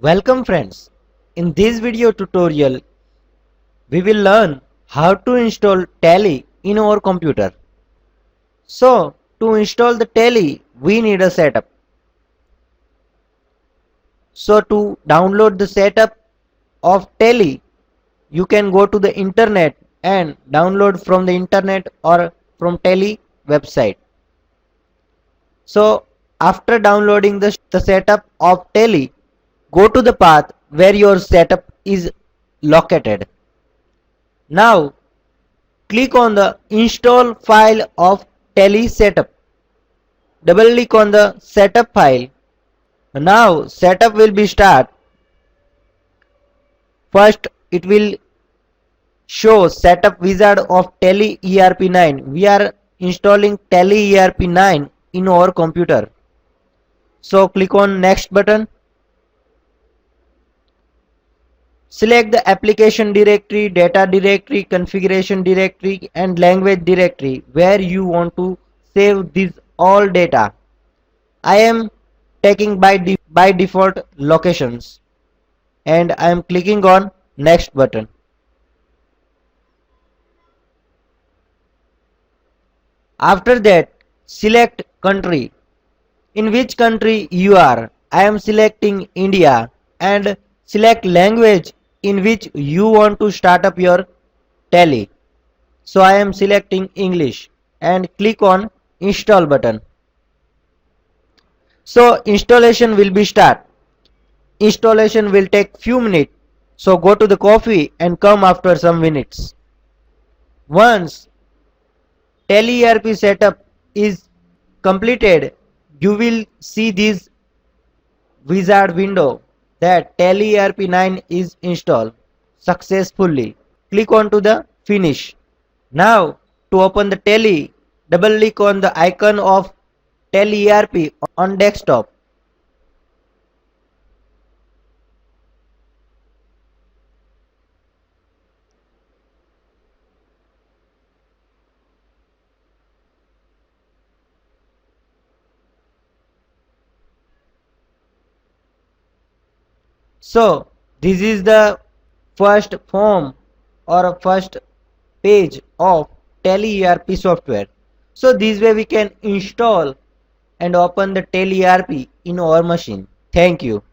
Welcome friends. In this video tutorial, we will learn how to install Tally in our computer. So, to install the Tally, we need a setup. So, to download the setup of Tally, you can go to the internet and download from the internet or from Tally website. So, after downloading the setup of Tally, go to the path where your setup is located. Now click on the install file of Tally setup. Double click on the setup file. Now setup will be start. First it will show setup wizard of Tally.ERP9. We are installing Tally.ERP9 in our computer. So click on next button. Select the application directory, data directory, configuration directory and language directory where you want to save these all data. I am taking by default locations and I am clicking on next button. After that, select country. In which country you are? I am selecting India, and select language in which you want to start up your Tally. So I am selecting English and click on install button. So installation will be start. Installation will take few minutes. So go to the coffee and come after some minutes. Once Tally.ERP setup is completed, you will see this wizard window that Tally.ERP9 is installed successfully. Click on to the finish. Now to open the Tally, double click on the icon of Tally.ERP on desktop. So this is the first form or first page of Tally.ERP software. So this way we can install and open the Tally.ERP in our machine. Thank you.